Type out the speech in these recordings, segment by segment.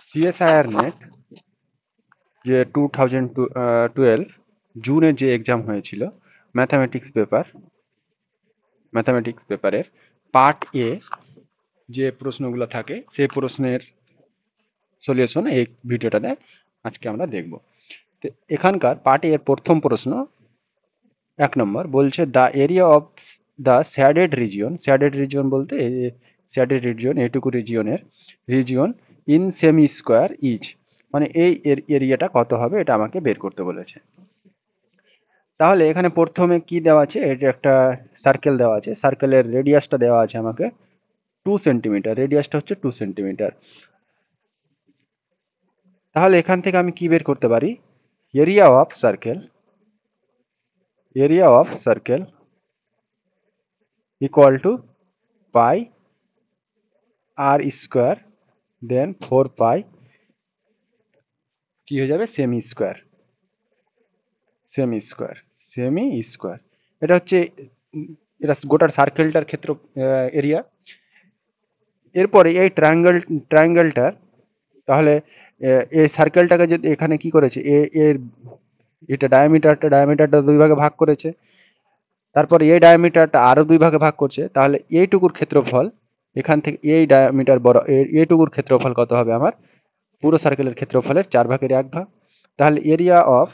CSIR net যে 2012 জুনে যে এক্সাম হয়েছিল ম্যাথামেটিক্স পেপারের পার্ট এ যে প্রশ্নগুলো থাকে সেই প্রশ্নের সলিউশন এই ভিডিওটাতে আজকে আমরা দেখব। তো এখানকার পার্ট এর প্রথম প্রশ্ন 1 নম্বর বলছে the area of the shaded region বলতে শ্যাডেড রিজিয়ন এটুকু region in cm square each, মানে এই এরিয়াটা কত হবে এটা আমাকে বের করতে বলেছে। তাহলে এখানে প্রথমে কি দেওয়া আছে, এটা একটা সার্কেল দেওয়া আছে, সার্কেলের রেডিয়াসটা দেওয়া আছে আমাকে 2 সেন্টিমিটার, রেডিয়াসটা হচ্ছে 2 সেন্টিমিটার। তাহলে এখান থেকে আমি কি বের করতে পারি, area of circle equal to pi r square then 4 pi কি হয়ে যাবে সেমি স্কোয়ার। এটা হচ্ছে এটা গোটার সার্কেলটার ক্ষেত্র এরিয়া। এরপরে এই ট্রায়াঙ্গেলটার তাহলে এই সার্কেলটাকে যদি এখানে কি করেছে এর এটা ডায়ামিটারটা 2 ভাগে ভাগ করেছে, তারপরে এই ডায়ামিটারটা আরো 2 ভাগে ভাগ করছে, তাহলে এইটুকুর ক্ষেত্রফল এখান থেকে এই ডায়ামিটার বড় এইটুকুর ক্ষেত্রফল কত হবে আমার পুরো সার্কেলের ক্ষেত্রফলের 4/1 তাহলে area of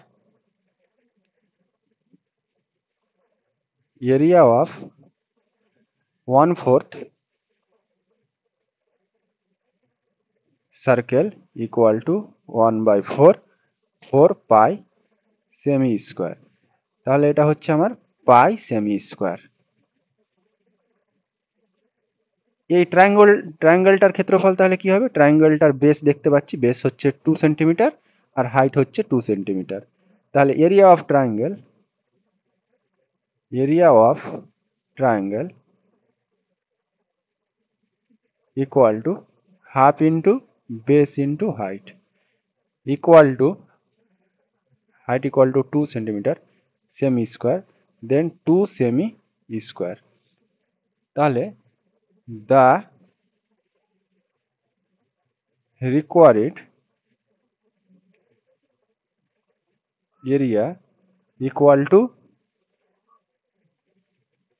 1/4 circle equal two 1/4 pi semi square. তাহলে এটা হচ্ছে আমার পাই সেমি স্কোয়ার। এই ট্রায়াঙ্গেলটার ক্ষেত্রফল তাহলে কি হবে, ট্রায়াঙ্গেলটার বেস দেখতে পাচ্ছি, বেস হচ্ছে 2 সেন্টিমিটার আর হাইট হচ্ছে 2 সেন্টিমিটার। তাহলে area of triangle equal to half into base into height equal to 2 centimetre cm square then 2 semi square. তাহলে the required area equal to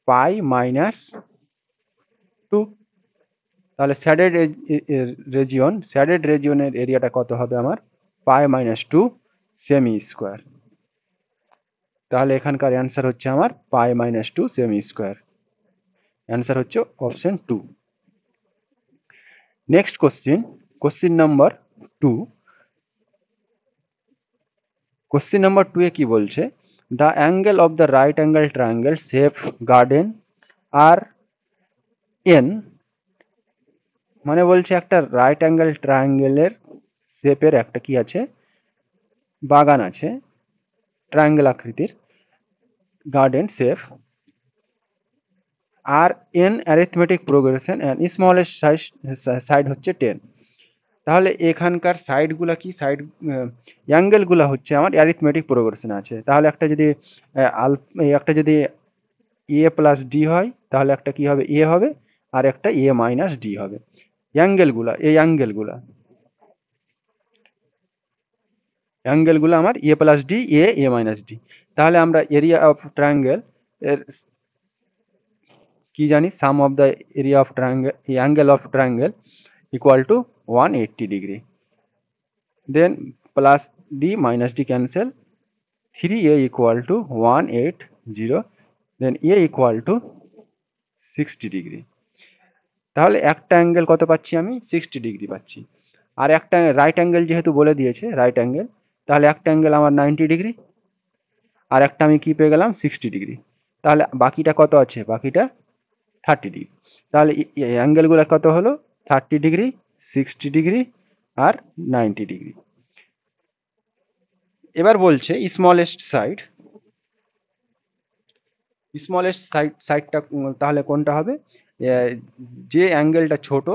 pi minus 2। তাহলে শ্যাডেড রিজিয়নের এরিয়াটা কত হবে আমার পাই মাইনাস 2 সেমি স্কোয়ার। তাহলে এখানকার answer হচ্ছে আমার pi minus 2 semi square. Answer হচ্ছে option 2। Next question number 2। Question number 2 এ কি বলছে, the angle of the right angle triangle shape garden are in, মানে বলছে একটা রাইট অ্যাঙ্গেল ট্রায়াঙ্গেলের শেপের একটা কি আছে, বাগান আছে, ট্রায়াঙ্গেল আকৃতির garden shape, are in arithmetic progression and smallest side হচ্ছে 10। তাহলে এখানকার সাইডগুলা কি অ্যাঙ্গেলগুলা হচ্ছে আমার অ্যারিথমেটিক প্রোগ্রেশন আছে। তাহলে একটা যদি এ প্লাস ডি হয় তাহলে একটা কি হবে এ হবে আর একটা এ মাইনাস ডি হবে। অ্যাঙ্গেলগুলো আমার এ plus d a minus d. তাহলে আমরা এরিয়া অফ ট্রায়াঙ্গেল এর কি জানি, sum of the area of triangle angle of triangle equal to 180 degree, then plus d minus d cancel, 3a equal to 180, then a equal to 60 degree. তাহলে একটা angle কত পাচ্ছি আমি 60 ডিগ্রি পাচ্ছি। আর একটা রাইট অ্যাঙ্গেল যেহেতু বলে দিয়েছে রাইট অ্যাঙ্গেল, তাহলে একটা অ্যাঙ্গেল আমার 90 ডিগ্রি আর একটা আমি কি পেয়ে গেলাম 60 ডিগ্রি। তাহলে বাকিটা কত আছে, বাকিটা 30 ডিগ্রি। তাহলে অ্যাঙ্গেলগুলো কত হলো 30 ডিগ্রি, 60 ডিগ্রি আর 90 ডিগ্রি। এবার বলছে সাইডটা তাহলে কোনটা হবে, যে অ্যাঙ্গেলটা ছোট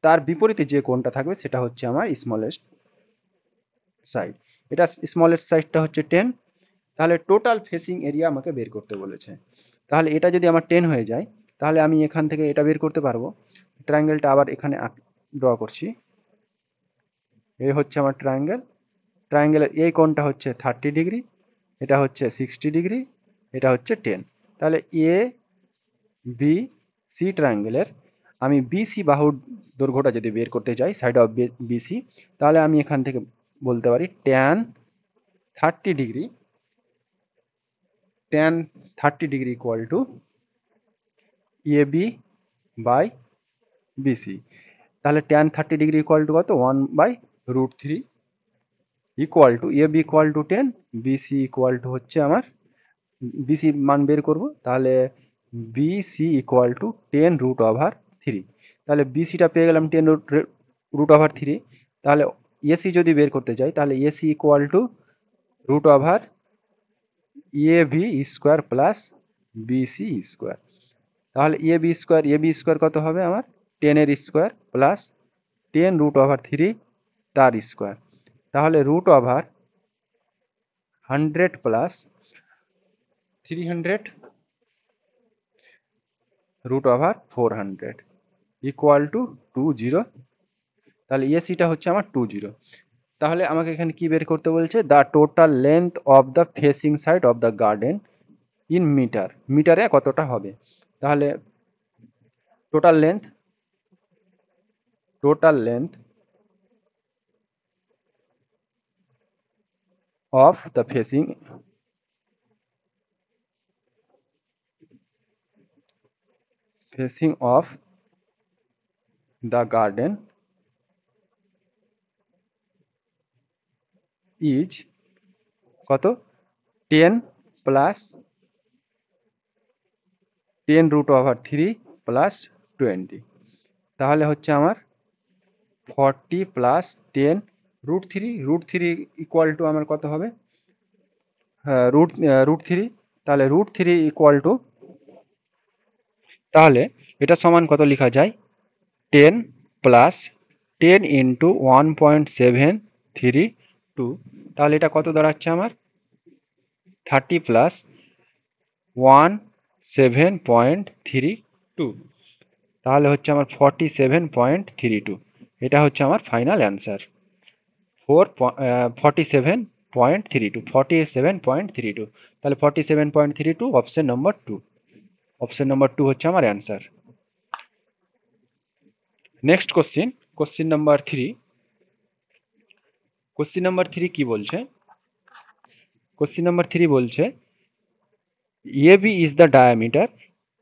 তার বিপরীতে যে কোণটা থাকবে সেটা হচ্ছে আমার স্মলেস্ট সাইড। এটা স্মলেস্ট সাইডটা হচ্ছে 10। তাহলে টোটাল ফেসিং এরিয়া আমাকে বের করতে বলেছে। তাহলে এটা যদি আমার 10 হয়ে যায় তাহলে আমি এখান থেকে এটা বের করতে পারবো। ট্রায়াঙ্গেলটা আবার এখানে ড্র করছি। এই হচ্ছে আমার ট্রায়াঙ্গেল, ট্রায়াঙ্গেলের এই কোণটা হচ্ছে 30 ডিগ্রি, এটা হচ্ছে 60 ডিগ্রি, এটা হচ্ছে 10। তাহলে এ বি সি ট্রায়াঙ্গেলের আমি বিসি বাহুর দৈর্ঘ্যটা যদি বের করতে চাই, সাইড অফ বিসি, তাহলে আমি এখান থেকে বলতে পারি tan 30 degree, tan 30 degree equal to A B by BC. তাহলে tan 30 ডিগ্রি ইকুয়াল টু কত, 1/√3 equal to A B equal to 10, BC equal to হচ্ছে আমার, বিসি মান বের করব, তাহলে বিসি ইকুয়াল টু 10√3। তাহলে বিসিটা পেয়ে গেলাম 10√3। তাহলে এসি যদি বের করতে চাই, তাহলে AC equal to A B square plus BC square. তাহলে এ বি স্কোয়ার কত হবে আমার, 10 এর স্কোয়ার প্লাস 10√3 তার স্কোয়ার। তাহলে √100 প্লাস 300 √400 ইকুয়াল টু 20। তাহলে এসিটা হচ্ছে আমার 20। তাহলে আমাকে এখানে কি বের করতে বলছে, the total length of the facing side of the garden in metre, মিটারে কতটা হবে। তাহলে total length, total length of the facing of the garden is কত, 10 প্লাস 10√3 প্লাস 20। তাহলে হচ্ছে আমার 40 প্লাস 10√3 ইকুয়াল টু আমার কত হবে, √3। তাহলে √3 ইকুয়াল টু, তাহলে এটা সমান কত লেখা যায়, 10 প্লাস 10 ইন্টু 1.732। তাহলে এটা কত দাঁড়াচ্ছে আমার, 30 প্লাস 17.32। তাহলে হচ্ছে আমার 47.32। এটা হচ্ছে আমার ফাইনাল অ্যান্সার, 47.32। তাহলে 47.32 অপশন নম্বর 2, অপশন নম্বর 2 হচ্ছে আমার answer. Next question, question number 3। Question number 3 কি বলছে, কোশ্চিন নাম্বার 3 বলছে AB is the diameter,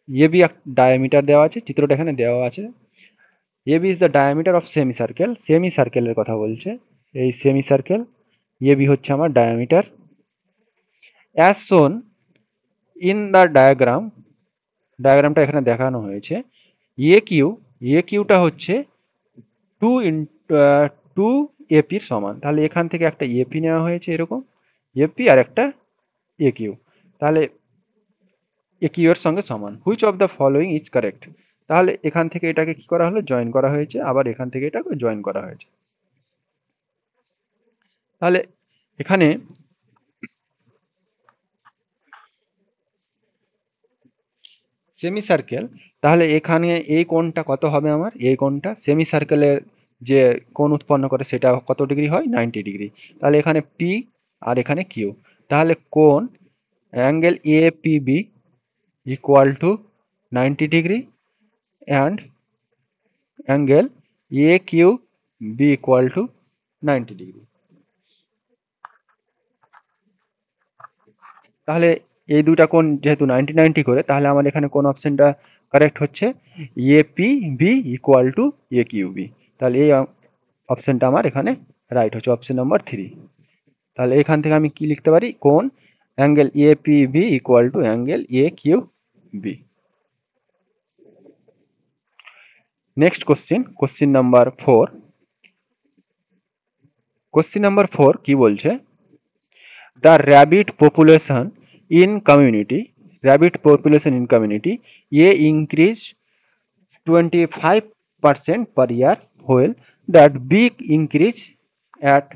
AB diameter দেওয়া আছে, চিত্রটা এখানে দেওয়া আছে। AB is the diameter of semi circle, semi সার্কেলের কথা বলছে, এই সেমি সার্কেল এবি হচ্ছে আমার diameter. As shown in the diagram, ডায়াগ্রামটা এখানে দেখানো হয়েছে, এ কিউটা হচ্ছে 2 এপির সমান। তাহলে এখান থেকে একটা এপি নেওয়া হয়েছে এরকম, এপি আর একটা এ কিউ, তাহলে এ কিউ এর সঙ্গে সমান। Which of the following is correct. তাহলে এখান থেকে এটাকে কি করা হলো, জয়েন করা হয়েছে, আবার এখান থেকে এটাকে জয়েন করা হয়েছে। তাহলে এখানে সেমি সার্কেল, তাহলে এখানে এই কোণটা কত হবে আমার, এই কোণটা সেমি সার্কেলের যে কোণ উৎপন্ন করে সেটা কত ডিগ্রি হয়, 90 ডিগ্রি। তাহলে এখানে পি আর এখানে কিউ, তাহলে কোণ angle A P B equal to 90 degree and angle A Q B equal to 90 degree. তাহলে এই দুটা কোণ যেহেতু 90 90 করে, তাহলে আমার এখানে কোন অপশনটা কারেক্ট হচ্ছে, A P B equal to A Q B. তাহলে এই অপশনটা আমার এখানে রাইট হচ্ছে, অপশন নাম্বার 3। তাহলে এখান থেকে আমি কি লিখতে পারি, কোণ angle A P B equal to angle A Q B. Next question, question number 4। Question number 4 কি বলছে, the rabbit population in community A increase 25% per year, while that at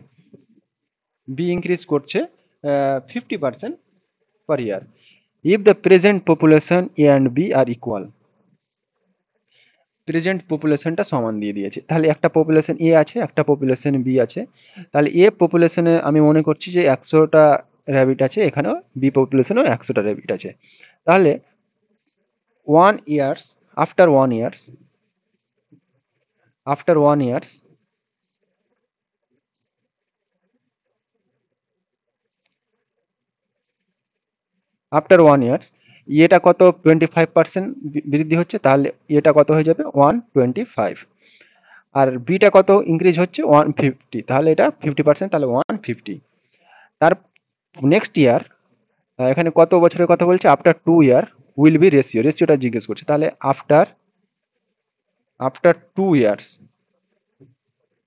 B increase করছে 50% per year. If the present population A and B are equal, present পপুলেশনটা সমান দিয়ে দিয়েছে। তাহলে একটা population এ আছে, একটা পপুলেশন বি আছে। তাহলে এ পপুলেশনে আমি মনে করছি যে 100টা র্যাবিট আছে, এখানেও বি পপুলেশনেও 100টা র্যাবিট আছে। তাহলে 1 years, after 1 years, after 1 years, after 1 years এটা কত 25% বৃদ্ধি হচ্ছে, তাহলে এটা কত হয়ে যাবে 125। আর বিটা কত ইনক্রিজ হচ্ছে 150, তাহলে এটা 50%, তাহলে 150। তার নেক্সট ইয়ার, এখানে কত বছরের কথা বলছে, after 2 year will be ratio, রেশিওটা জিজ্ঞেস করছে। তাহলে আফটার আফটার 2 ইয়ার্স,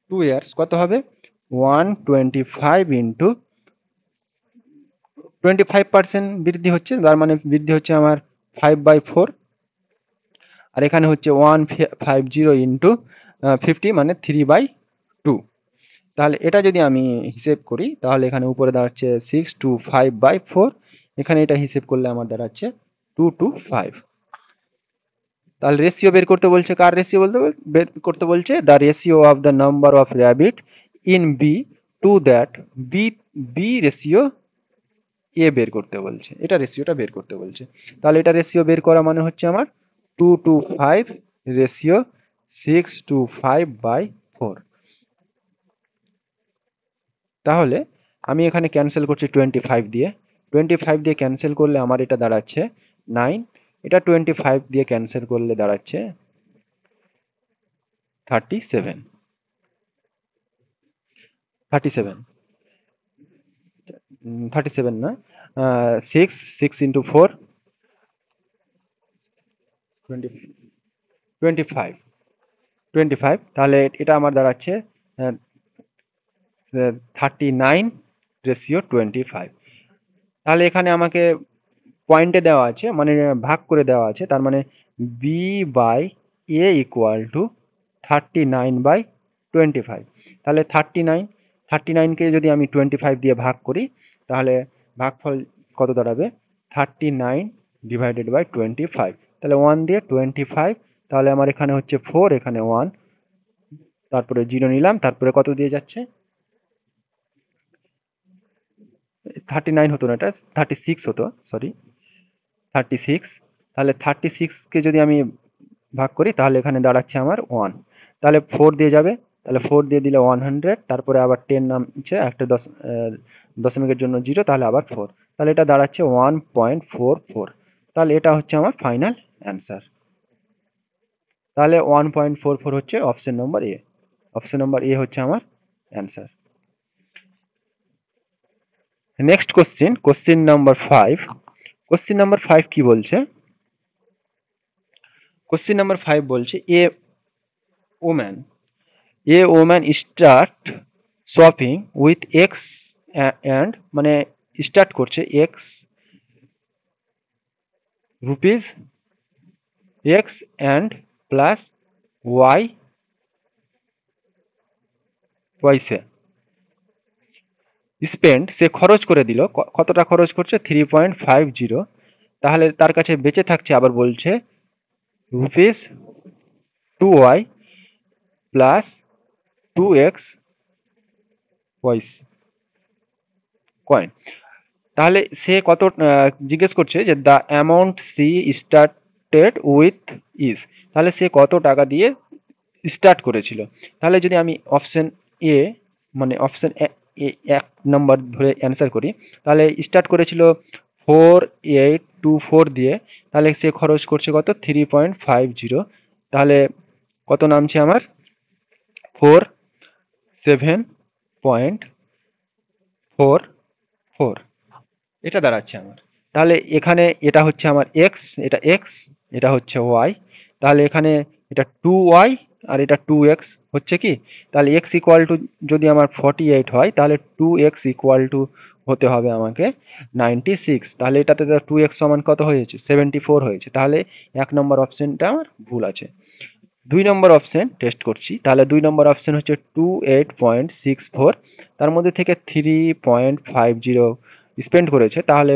2 ইয়ার্স কত হবে 125 ইন্টু 25% বৃদ্ধি হচ্ছে, তার মানে বৃদ্ধি হচ্ছে আমার 5/4। আর এখানে হচ্ছে 150 ইন্টু 50 মানে 3/2। তাহলে এটা যদি আমি হিসেব করি তাহলে এখানে উপরে দাঁড়াচ্ছে 625/4, এখানে এটা হিসেব করলে আমার দাঁড়াচ্ছে 225। তাহলে রেশিও বের করতে বলছে, কার রেশিও বের করতে বলছে, the ratio of the number of rabbit in B to that B, B ratio A বের করতে বলছে, এটা রেশিওটা বের করতে বলছে। তাহলে এটা রেশিও বের করা মানে হচ্ছে আমার 225 রেশিও 625/4। তাহলে আমি এখানে ক্যান্সেল করছি 25 দিয়ে, 25 দিয়ে ক্যান্সেল করলে আমার এটা দাঁড়াচ্ছে 9, এটা 25 দিয়ে ক্যান্সেল করলে দাঁড়াচ্ছে 37, 37, 37 না, 6 ইন্টু 4 20, 25, 25। তাহলে এটা আমার দাঁড়াচ্ছে 39/25। তাহলে এখানে আমাকে পয়েন্টে দেওয়া আছে, মানে ভাগ করে দেওয়া আছে, তার মানে B by A equal to 39/25। তাহলে 39কে যদি আমি 25 দিয়ে ভাগ করি তাহলে ভাগফল কত দাঁড়াবে 39/25। তাহলে 1 দিয়ে 25, তাহলে আমার এখানে হচ্ছে 4, এখানে 1, তারপরে 0 নিলাম, তারপরে কত দিয়ে যাচ্ছে 39 হতো না, এটা 36 হতো, সরি 36। তাহলে 36কে যদি আমি ভাগ করি তাহলে এখানে দাঁড়াচ্ছে আমার 1, তাহলে 4 দিয়ে যাবে, তাহলে 4 দিয়ে দিলে 100, তারপরে আবার 10 নামছে, একটা দশমিকের জন্য 0, তাহলে আবার 4, তাহলে এটা দাঁড়াচ্ছে 1.44। তাহলে এটা হচ্ছে আমার ফাইনাল অ্যান্সার। তাহলে 1.44 হচ্ছে option number A, option number A হচ্ছে আমার answer. Next question, question number 5। Question number 5 কি বলছে, কোশ্চেন নাম্বার 5 বলছে woman a woman start shopping with X and, মানে স্টার্ট করছে X rupees, X and plus Y paisa spend, সে খরচ করে দিল, কতটা খরচ করছে 3.50। তাহলে তার কাছে বেঁচে থাকছে, আবার বলছে rupees 2y plus 2x পয়স coin. তাহলে সে কত জিজ্ঞেস করছে যে the amount she started with is, তাহলে সে কত টাকা দিয়ে স্টার্ট করেছিল। তাহলে যদি আমি অপশন এ, মানে অপশন 1 নম্বর ধরে অ্যান্সার করি, তাহলে স্টার্ট করেছিল 4824 দিয়ে, তাহলে সে খরচ করছে কত 3.50, তাহলে কত নামছে আমার 47.44, এটা দাঁড়াচ্ছে আমার। তাহলে এখানে এটা হচ্ছে আমার এক্স, এটা এক্স, এটা হচ্ছে ওয়াই, তাহলে এখানে এটা 2y আর এটা 2x হচ্ছে কি, তাহলে x ইকুয়াল টু যদি আমার 48 হয় তাহলে 2x ইকুয়াল টু হতে হবে আমাকে 96, তাহলে এটাতে 2x সমান কত হয়েছে 74 হয়েছে। তাহলে 1 নম্বর অপশনটা আমার ভুল আছে। 2 নম্বর অপশন টেস্ট করছি, তাহলে 2 নম্বর অপশন হচ্ছে 28.64, তার মধ্যে থেকে 3.50 স্পেন্ড করেছে, তাহলে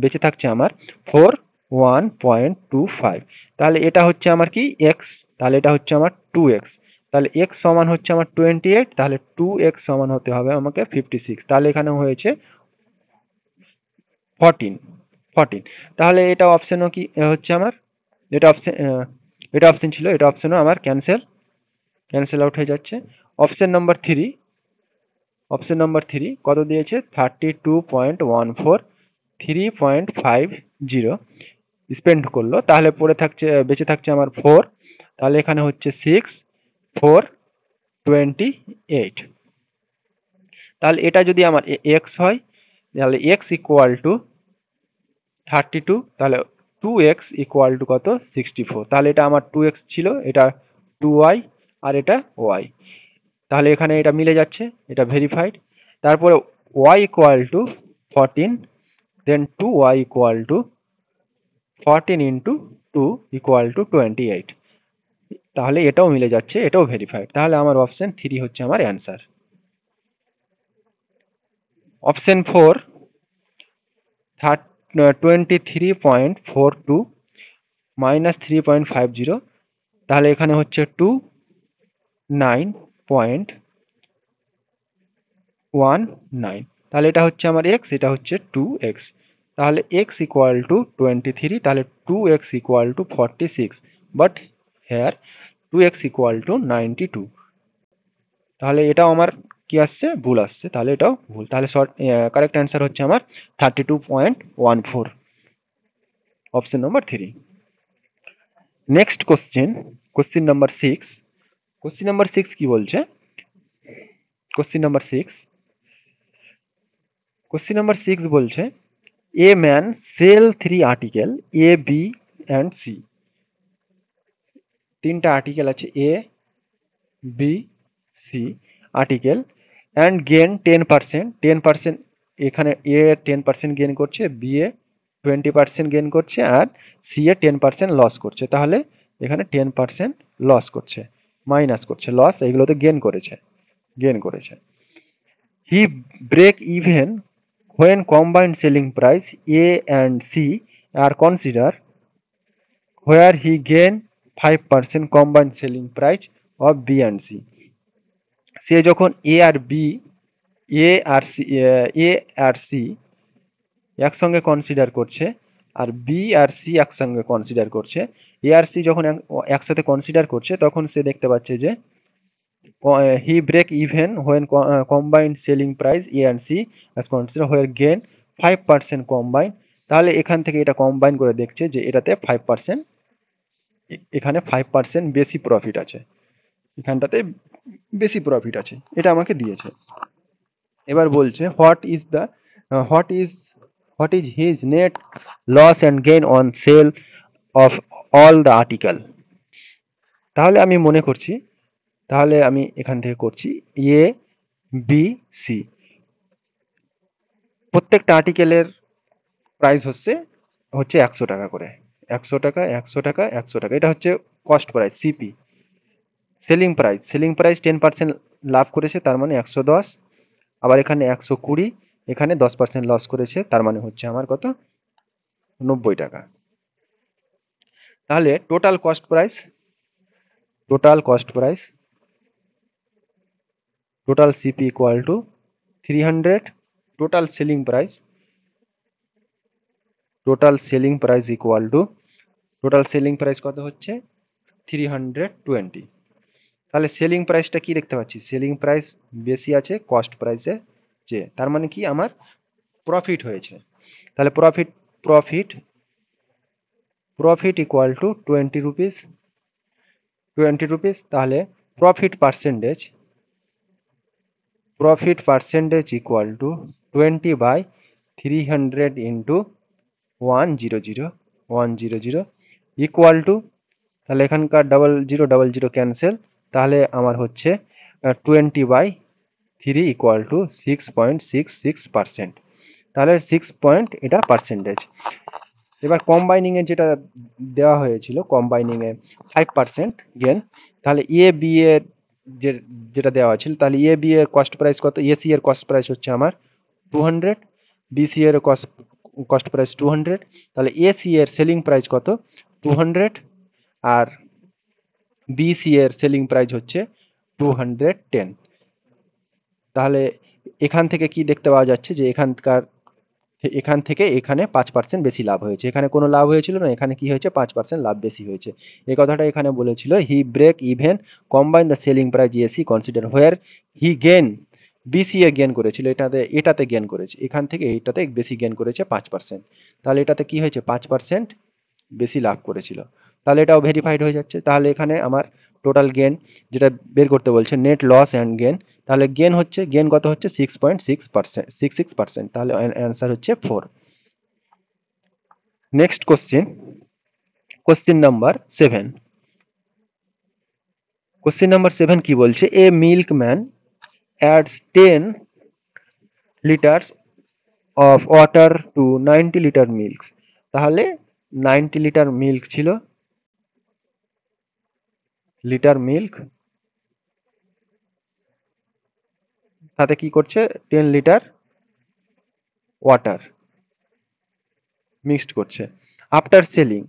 বেঁচে থাকছে আমার 41.25। তাহলে এটা হচ্ছে আমার কি এক্স তাহলে এটা হচ্ছে আমার 2x, তাহলে x সমান হচ্ছে আমার 28, তাহলে 2x সমান হতে হবে আমাকে 56, তাহলে এখানে হয়েছে 14 14। তাহলে এটা অপশনও কি হচ্ছে আমার, এটা অপশন এটা অপশন ছিল, এটা অপশনও আমার ক্যান্সেল আউট হয়ে যাচ্ছে। অপশন নাম্বার 3 কত দিয়েছে, 32.14 3.50 স্পেন্ড করলো, তাহলে বেঁচে থাকছে আমার 4, তাহলে এখানে হচ্ছে 6 4 28। তাহলে এটা যদি আমার এক্স হয়, তাহলে এক্স ইকুয়াল টু 32, তাহলে 2x ইকুয়াল টু কত, 64। তাহলে এটা আমার 2x ছিল, এটা 2y, আর এটা y, তাহলে এখানে এটা মিলে যাচ্ছে, এটা ভেরিফাইড। তারপরে y equal to 14, then 2y equal to 14 into 2 equal to 28, তাহলে এটাও মিলে যাচ্ছে, এটাও ভেরিফাইড। তাহলে আমার অপশন 3 হচ্ছে আমার অ্যান্সার। অপশন 4 23.42 মাইনাস 3.50, তাহলে এখানে হচ্ছে 29.19, তাহলে এটা হচ্ছে আমার x, এটা হচ্ছে 2x, তাহলে x ইকুয়াল টু 23, তাহলে 2x equal to 46, but here 2x equal to 92, তাহলে এটাও আমার কি আসছে, ভুল আসছে, তাহলে এটাও ভুল। তাহলে কারেক্ট অ্যান্সার হচ্ছে আমার 32.14, option number 3। Next question number 6। Question number 6 কি বলছে, কোশ্চেন নাম্বার 6 কোশ্চেন নাম্বার 6 বলছে a man sell 3 article A B and C. তিনটা আর্টিকেল আছে, A B C article, and gain 10%, 10%, এখানে এ 10% গেন করছে, বি এ 20% গেন করছে, আর সি এ 10% লস করছে। তাহলে এখানে 10% লস করছে, মাইনাস করছে, লস এগুলোতে গেন করেছে। He break even when combined selling price A and C are considered, where he gain 5% combined selling price of B and C। সে যখন এ আর সি একসঙ্গে কনসিডার করছে, আর বি আর সি একসঙ্গে কনসিডার করছে, এ আর C যখন একসাথে কনসিডার করছে, তখন সে দেখতে পাচ্ছে যে he break even when combined selling price A and C as consider where gain 5% combine. তাহলে এখান থেকে এটা কম্বাইন করে দেখছে যে এটাতে 5%, এখানে 5% বেশি প্রফিট আছে, এখানটাতে বেশি প্রফিট আছে, এটা আমাকে দিয়েছে। এবার বলছে what is his net loss and gain on sale of all the article. তাহলে আমি মনে করছি, তাহলে আমি এখান থেকে করছি এ বি সি, প্রত্যেকটা আর্টিকেলের প্রাইস হচ্ছে 100 টাকা করে, 100 টাকা 100 টাকা 100 টাকা, এটা হচ্ছে cost price CP. Selling price 10% লাভ করেছে, তার মানে 110, আবার এখানে 120, এখানে 10% লস করেছে, তার মানে হচ্ছে আমার কত, 90 টাকা। তাহলে total CP equal to 300, total selling price কত হচ্ছে, 320। তাহলে সেলিং প্রাইসটা কি দেখতে পাচ্ছি, সেলিং প্রাইস বেশি আছে কস্ট প্রাইসের চেয়ে, তার মানে কি আমার প্রফিট হয়েছে। তাহলে প্রফিট ইকুয়াল টু 20 রুপিস, তাহলে profit percentage equal to 20/300 into 100 equal to, তাহলে এখানকার 0000 ক্যান্সেল, তাহলে আমার হচ্ছে 20/3 ইকুয়াল টু 6.66%, তাহলে 6 পয়েন্ট এটা পার্সেন্টেজ। এবার কম্বাইনিং এ যেটা দেওয়া হয়েছিল, কম্বাইনিং এ 5% গেন, তাহলে এ বি এর যেটা দেওয়া ছিল, তাহলে এ বি এর কস্ট প্রাইস কত, এসি এর কস্ট প্রাইস হচ্ছে আমার 200, বিসি এর কস্ট প্রাইস 200, তাহলে এসি এর সেলিং প্রাইস কত, 200, আর বিসি এর সেলিং প্রাইস হচ্ছে 210। তাহলে এখান থেকে কি দেখতে পাওয়া যাচ্ছে যে এখান থেকে এখানে 5% বেশি লাভ হয়েছে, এখানে কোনো লাভ হয়েছিল না, এখানে কি হয়েছে 5% লাভ বেশি হয়েছে। এই কথাটা এখানে বলেছিল, he break even combine the selling price A C consider where he gain, B C A gain করেছিল, এটাতে গেন করেছে, এখান থেকে এইটাতে বেশি গেন করেছে 5%। তাহলে এটাতে কি হয়েছে 5% বেশি লাভ করেছিল, তাহলে এটাও ভেরিফাইড হয়ে যাচ্ছে। তাহলে এখানে আমার টোটাল গেন যেটা বের করতে বলছে, নেট লস অ্যান্ড গেন, তাহলে গেন কত হচ্ছে 6.66%, তাহলে অ্যান্সার হচ্ছে 4। Next question number 7। Question number 7 কি বলছে, a milkman adds 10 litres of water to 90 litre milk. তাহলে 90 লিটার মিল্ক ছিল, লিটার মিল্ক, সাথে কি করছে 10 লিটার ওয়াটার মিক্সড করছে। After selling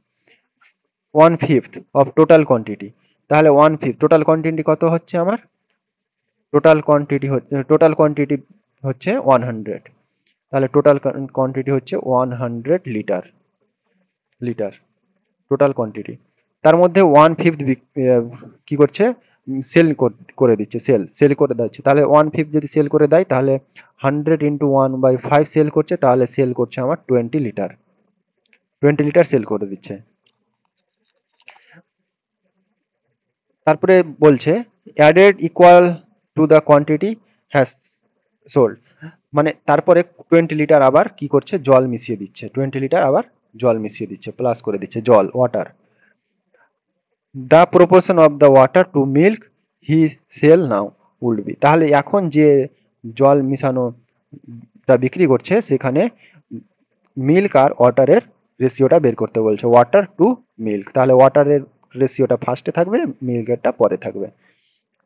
1/5 of total quantity, তাহলে 1/5 টোটাল কোয়ান্টিটি কত হচ্ছে আমার, টোটাল কোয়ান্টিটি হচ্ছে 100, তাহলে টোটাল কোয়ান্টিটি হচ্ছে 100 লিটার টোটাল কোয়ান্টিটি। তার মধ্যে 1/5 কি করছে, সেল করে দিচ্ছে, সেল করে দিচ্ছে। তাহলে 1/5 যদি সেল করে দেয়, তাহলে 100 ইন্টু 1/5 সেল করছে, তাহলে সেল করছে আমার 20 লিটার সেল করে দিচ্ছে। তারপরে বলছে added equal to the quantity has sold, মানে তারপরে 20 লিটার আবার কি করছে, জল মিশিয়ে দিচ্ছে, 20 লিটার আবার জল মিশিয়ে দিচ্ছে, প্লাস করে দিচ্ছে জল, water. The proportion of the water to milk he sell now would be, তাহলে এখন যে জল মিশানো তা বিক্রি করছে, সেখানে মিল্ক আর ওয়াটারের রেশিওটা বের করতে বলছে, ওয়াটার টু মিল্ক, তাহলে ওয়াটারের রেশিওটা ফার্স্টে থাকবে, মিল্কেরটা পরে থাকবে।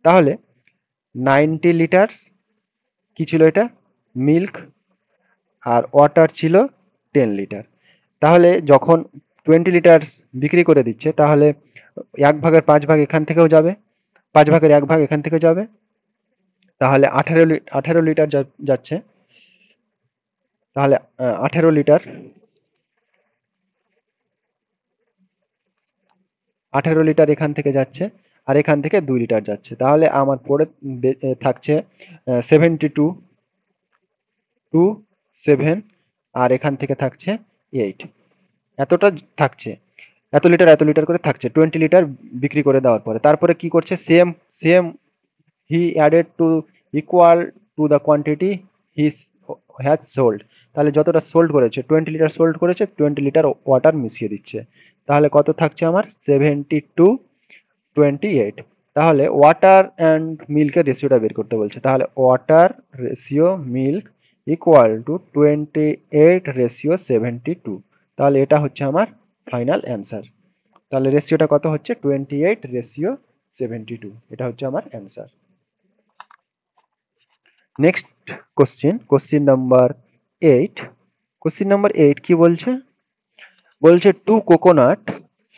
তাহলে 90 লিটার্স কি ছিল এটা, মিল্ক, আর ওয়াটার ছিল 10 লিটার। তাহলে যখন 20 লিটার্স বিক্রি করে দিচ্ছে, তাহলে 1/5 এখান থেকেও যাবে, 1/5 এখান থেকে যাবে, তাহলে 18 লিটার যাচ্ছে। তাহলে 18 লিটার, 18 লিটার এখান থেকে যাচ্ছে, আর এখান থেকে 2 লিটার যাচ্ছে, তাহলে আমার পরে থাকছে 72 টু 7, আর এখান থেকে থাকছে 8, এতটা থাকছে, এত লিটার করে থাকছে 20 লিটার বিক্রি করে দেওয়ার পরে। তারপরে কি করছে, same same he added to equal to the quantity he has sold, তাহলে যতটা সোল্ড করেছে 20 লিটার সোল্ড করেছে, 20 লিটার ওয়াটার মিশিয়ে দিচ্ছে, তাহলে কত থাকছে আমার 72/28। তাহলে ওয়াটার অ্যান্ড মিল্কের রেশিওটা বের করতে বলছে, তাহলে water ratio milk equal to 28/72, তাহলে এটা হচ্ছে আমার ফাইনাল অ্যান্সার। তাহলে রেশিওটা কত হচ্ছে 28/72, এটা হচ্ছে আমার answer. Next question number 8। Question number 8 কি বলছে, বলছে two coconut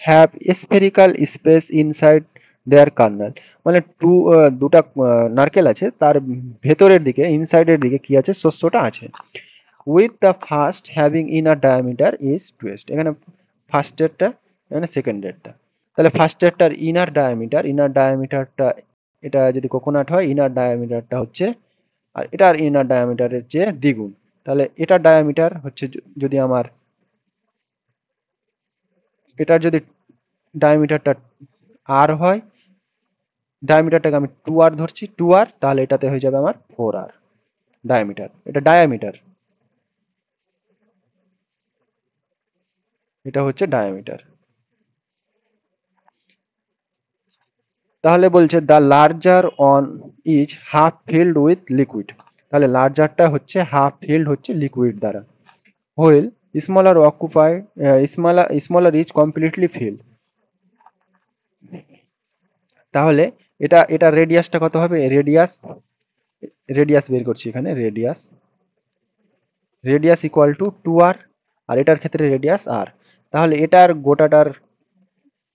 have spherical space inside their kernel, মানে দুটা নারকেল আছে, তার ভেতরের দিকে ইনসাইডের দিকে কি আছে, শস্যটা আছে। With the first having inner diameter is twist, এখানে ফার্স্টেরটা, এখানে সেকেন্ডেরটা। তাহলে ফার্স্টেরটার ইনার ডায়ামিটারটা, এটা যদি কোকোনাট হয়, ইনার ডায়ামিটারটা হচ্ছে, আর এটার ইনার ডায়ামিটারের চেয়ে দ্বিগুণ। তাহলে এটার ডায়ামিটার হচ্ছে, যদি আমার এটার যদি ডায়ামিটারটা আর হয়, ডায়ামিটারটাকে আমি 2r ধরছি, 2r, তাহলে এটাতে হয়ে যাবে আমার 4r ডায়ামিটার, এটা ডায়ামিটার, এটা হচ্ছে ডায়ামিটার। তাহলে বলছে the larger on is half filled with liquid, তাহলে লার্জারটা হচ্ছে হাফ ফিল্ড হচ্ছে লিকুইড দ্বারা, wheel smaller occupied, smaller is completely field. তাহলে এটা রেডিয়াসটা কত হবে, রেডিয়াস বের করছি, এখানে রেডিয়াস ইকুয়াল টু 2r, আর এটার ক্ষেত্রে রেডিয়াস r। তাহলে এটার গোটাটার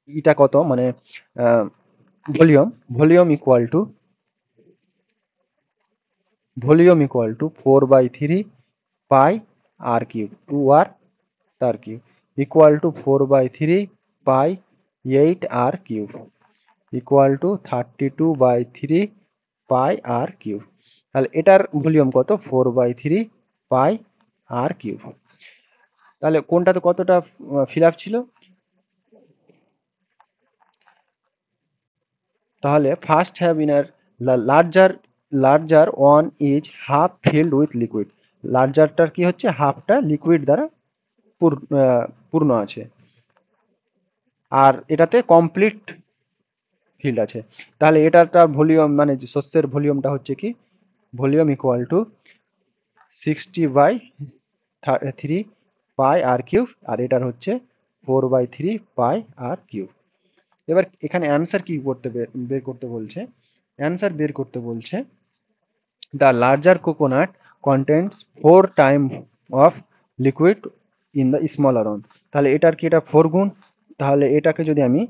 ইটা কত, মানে volume equal to 4/3 pi r cube 2r r cube equal to 4/3 pi 8r cube equal to 32/3 pi r cube. তাহলে এটার ভলিউম কত? 4/3 পাই আর কিউব। তাহলে কোনটাতে কতটা ফিল আপ ছিল? তাহলে first have inner larger one is half filled with liquid. লার্জারটার কি হচ্ছে? হাফটা লিকুইড দ্বারা পূর্ণ আছে, আর এটাতে কমপ্লিট ফিল্ড আছে। তাহলে এটার ভলিউম মানে শস্যের ভলিউমটা হচ্ছে কি? Volume equal to 60/3 pi r cube, আর এটার হচ্ছে 4/3 পাই আর কিউব। এবার এখানে অ্যান্সার কি বের করতে বলছে? অ্যান্সার বের করতে বলছে the larger coconut contents 4 time of liquid in the smaller one. তাহলে এটার কি এটা 4 গুণ? তাহলে এটাকে যদি আমি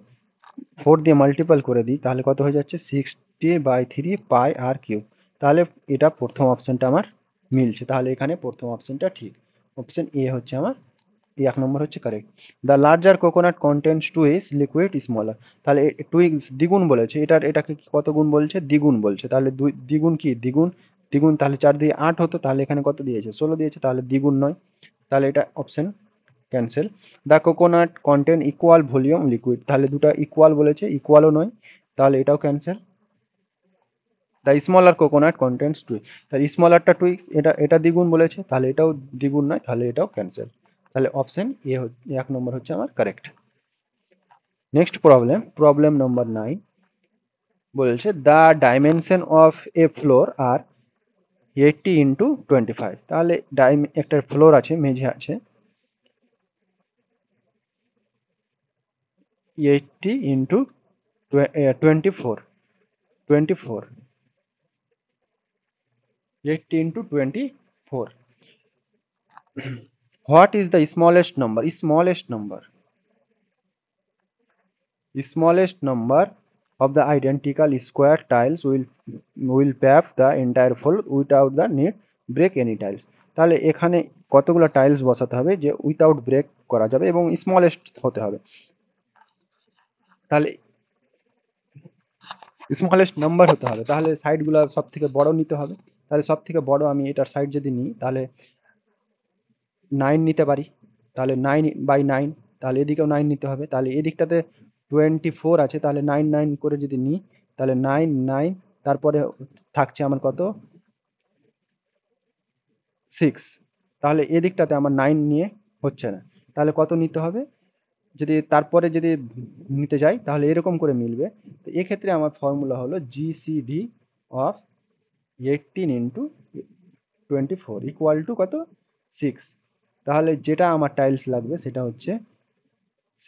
4 দিয়ে মাল্টিপল করে দিই তাহলে কত হয়ে যাচ্ছে? 60/3 পাই আর কিউব। তাহলে এটা প্রথম অপশনটা আমার মিলছে, তাহলে এখানে প্রথম অপশনটা ঠিক। অপশন এ হচ্ছে আমার, এই 1 নম্বর হচ্ছে correct. The larger coconut contents 2 is liquid smaller. তাহলে 2 দ্বিগুণ বলেছে, এটাকে কত গুণ বলছে? দ্বিগুণ বলছে। তাহলে দ্বিগুণ কি? দ্বিগুণ তাহলে 4 দিয়ে 8 হতো, তাহলে এখানে কত দিয়েছে? 16 দিয়েছে, তাহলে দ্বিগুণ নয়, তাহলে এটা option cancel. The coconut content equal volume liquid, তাহলে দুটা ইকুয়াল বলেছে, ইকুয়ালও নয়, তাহলে এটাও cancel. The smaller coconut contents 2, তাহলে স্মলারটা 2, এটা দ্বিগুণ বলেছে, তাহলে এটাও দ্বিগুণ নয়, তাহলে এটাও ক্যান্সেল। তাহলে অপশন এ 1 নম্বর হচ্ছে আমার কারেক্ট। নেক্সট প্রবলেম নম্বর 9 বলছে the dimension of a floor are 80x25। তাহলে একটা ফ্লোর আছে, মেঝে আছে 80x24, 80x24। What is the smallest number? Smallest number of the identical square tiles will pave the entire floor without the need break any tiles। তাহলে এখানে কতগুলো tiles বসাতে হবে যে উইথাউট ব্রেক করা যাবে এবং স্মলেস্ট হতে হবে? তাহলে স্মলেস্ট নাম্বার হতে হবে, তাহলে সাইডগুলো সব থেকে বড় নিতে হবে। তাহলে সব থেকে বড় আমি এটার সাইড যদি নিই তাহলে 9 নিতে পারি, তাহলে 9/9, তাহলে এদিকেও 9 নিতে হবে। তাহলে এদিকটাতে 24 আছে, তাহলে 9 9 করে যদি নিই তাহলে 9 9, তারপরে থাকছে আমার কত? 6। তাহলে এদিকটাতে আমার 9 নিয়ে হচ্ছে না, তাহলে কত নিতে হবে? যদি তারপরে যদি নিতে যাই তাহলে এরকম করে মিলবে। তো এক্ষেত্রে আমার ফর্মুলা হলো GCD of 18x24 equal to কত? 6। তাহলে যেটা আমার টাইলস লাগবে সেটা হচ্ছে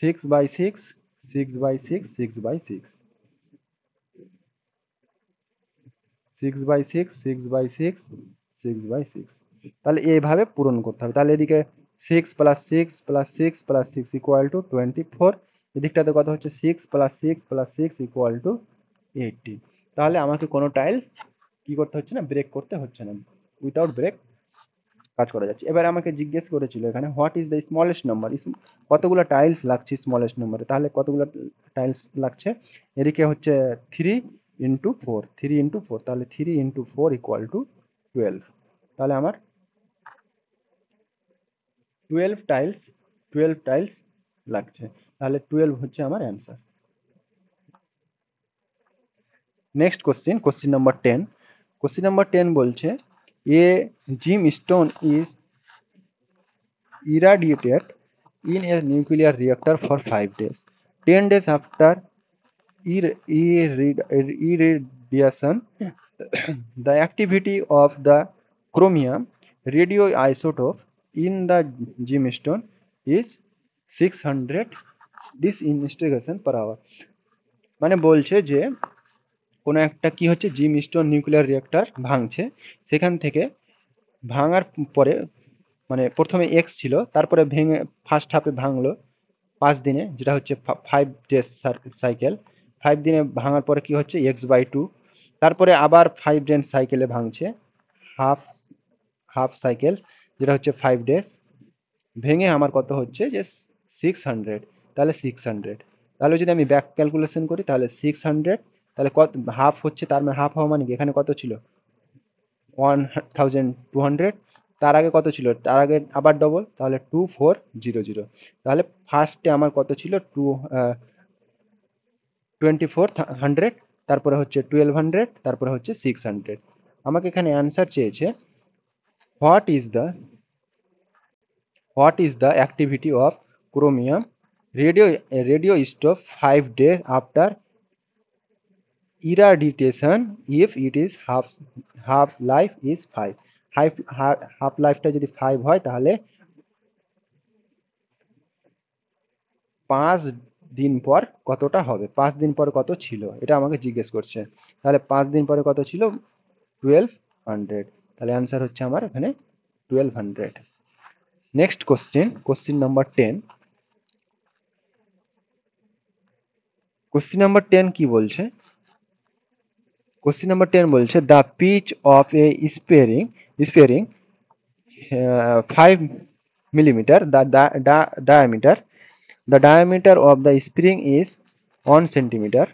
6/6, 6/6, 6/6, 6/6, 6/6, 6/6। তাহলে এইভাবে পূরণ করতে হবে। তাহলে এদিকে 6 + 6 + 6 + 6 ইকুয়াল টু 24, এদিকটাতে কত হচ্ছে? 6 + 6 + 6 ইকুয়াল টু 80। তাহলে আমাকে কোনো টাইলস কি করতে হচ্ছে না? ব্রেক করতে হচ্ছে না, উইথাউট ব্রেক কাজ করা যাচ্ছে। এবার আমাকে জিজ্ঞেস করেছিল এখানে what is the smallest number, কতগুলো টাইলস লাগছে স্মলেস্ট নাম্বারে। তাহলে কতগুলো টাইলস লাগছে? এদিকে হচ্ছে 3x4, 3x4, তাহলে 3x4 ইকুয়াল টু 12। তাহলে আমার 12 টাইলস লাগছে, তাহলে 12 হচ্ছে আমার answer. Next question number 10। Question number 10 বলছে a gemstone is irradiated in a nuclear reactor for 5 days. 10 days after irradiation, the activity of the chromium radioisotope in the gemstone is 600 disintegration per hour। মানে বলছে যে কোনো একটা কি হচ্ছে, জিমস্টোন nuclear reactor ভাঙছে, সেখান থেকে ভাঙার পরে মানে প্রথমে এক্স ছিল, তারপরে ভেঙে ফার্স্ট হাফে ভাঙলো 5 দিনে, যেটা হচ্ছে 5 ডেজ সাইকেল। 5 দিনে ভাঙার পরে কি হচ্ছে x/2, তারপরে আবার 5 ডেজ সাইকেলে ভাঙছে, হাফ হাফ সাইকেল, যেটা হচ্ছে 5 ডেজ, ভেঙে আমার কত হচ্ছে যে 600, তাহলে 600, তাহলে যদি আমি ব্যাক ক্যালকুলেশন করি তাহলে 600, তাহলে কত হাফ হচ্ছে, তার মানে হাফ হওয়া মানে কি এখানে কত ছিল 1200, তার আগে কত ছিল, তার আগে আবার ডবল, তাহলে 2400, তাহলে ফার্স্টে আমার কত ছিল 2400, তারপরে হচ্ছে 1200, তারপরে হচ্ছে 600। আমাকে এখানে অ্যান্সার চেয়েছে what is the activity of chromium radio stop 5 days after irradiation if it is half life is 5, half লাইফটা যদি 5 হয় তাহলে 5 দিন পর কতটা হবে, 5 দিন পর কত ছিল এটা আমাকে জিজ্ঞেস করছে। তাহলে 5 দিন পরে কত ছিল 1200, তাহলে অ্যান্সার হচ্ছে আমার এখানে 1200। Next question number 10। Question number 10 কি বলছে, কোশ্চেন নাম্বার 10 বলছে the pitch of a spring 5 millimeter, the diameter of the spring is 1 centimeter.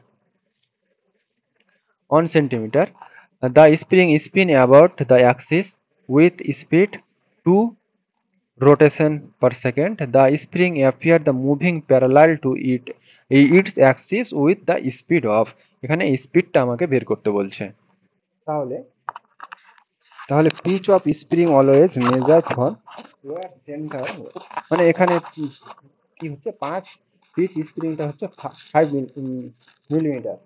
The spring spin about the axis with speed 2 rotation per second. The spring appear the moving parallel to its axis with the speed of, এখানে স্পিডটা আমাকে বের করতে বলছে। তাহলে pitch of spring always measure from wire centre, মানে এখানে কি হচ্ছে 5, পিচ স্প্রিংটা হচ্ছে 5 মিলিমিটার।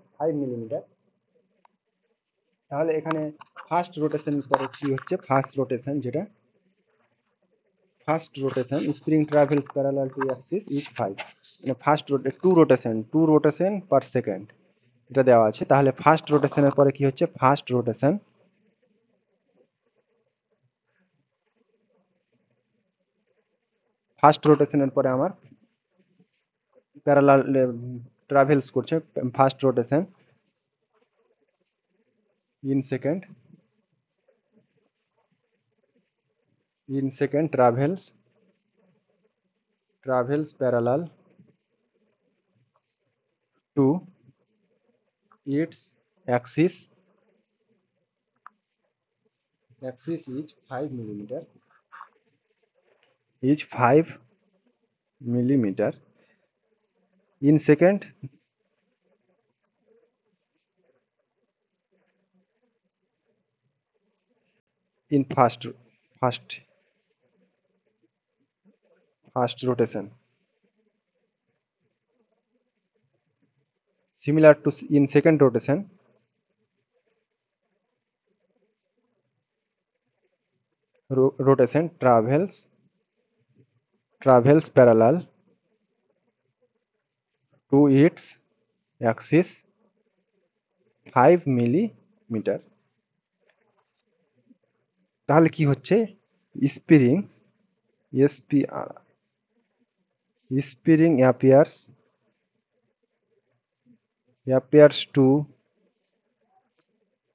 তাহলে এখানে ফার্স্ট রোটেশন পরে কি হচ্ছে, first rotation spring travels parallel to axis is 5, মানে first two rotation per second এটা দেওয়া আছে। তাহলে ফার্স্ট রোটেশনের পরে কি হচ্ছে, ফার্স্ট রোটেশনের পরে আমার প্যারালাল ট্রাভেলস করছে, first rotation in second travels parallel to its axis is 5 millimeter in second in first rotation, similar to in second rotation travels parallel to its axis 5 millimeter। তাহলে কি হচ্ছে spring appears to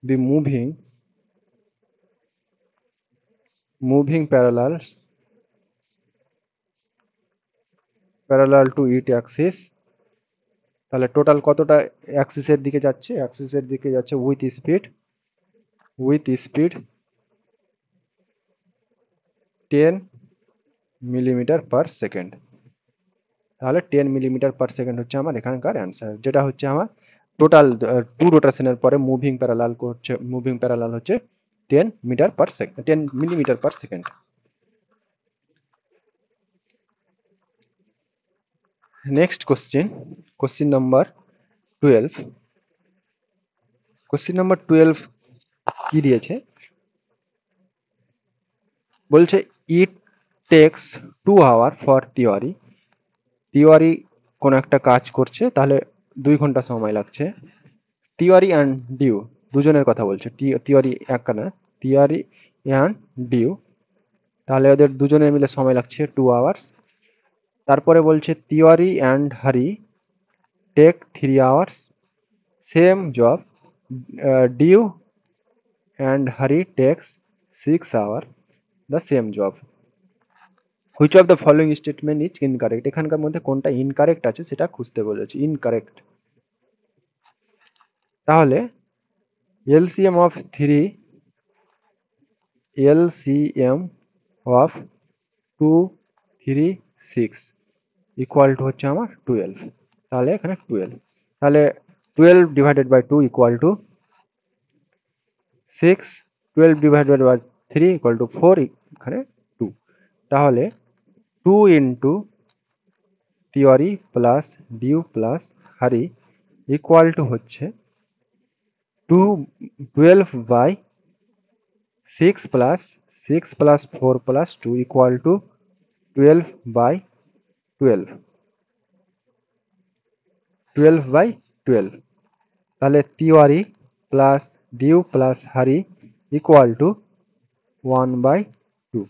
be moving parallel to its axis। তাহলে total কতটা অ্যাক্সিসের দিকে যাচ্ছে with speed 10 millimeter per second. তাহলে 10 millimeter per second হচ্ছে আমার এখানকার অ্যান্সার, যেটা হচ্ছে আমার টোটাল টু রোটেশনের পরে মুভিং প্যারালাল হচ্ছে 10 millimeter per second. Next question number 12। Question number 12 কি দিয়েছে, বলছে it takes 2 hour for theory কোন একটা কাজ করছে, তাহলে 2 ঘন্টা সময় লাগছে। থিওরি অ্যান্ড ডিউ দুজনের কথা বলছে, থিওরি অ্যান্ড ডিউ, তাহলে ওদের দুজনের মিলে সময় লাগছে 2 আওয়ার্স। তারপরে বলছে theory and Harry take 3 hours, same job, due and hurry takes 6 hours the same job. Which of the following statement is incorrect, এখানকার মধ্যে কোনটা ইনকারেক্ট আছে সেটা খুঁজতে বলেছে। ইনকারেক্ট, তাহলে LCM of 3, LCM of 2, 3, 6 equal to হচ্ছে আমার 12। তাহলে এখানে 12, তাহলে 12 divided by 2 equal to 6, 12 divided by 3 equal to 4, এখানে 2। তাহলে 2 into theory plus due plus Harry equal to হচ্ছে 12 by 6 plus 6 plus 4 plus 2 equal to 12 by 12, 12 by 12। তাহলে theory plus due plus Harry equal two 1 by 2।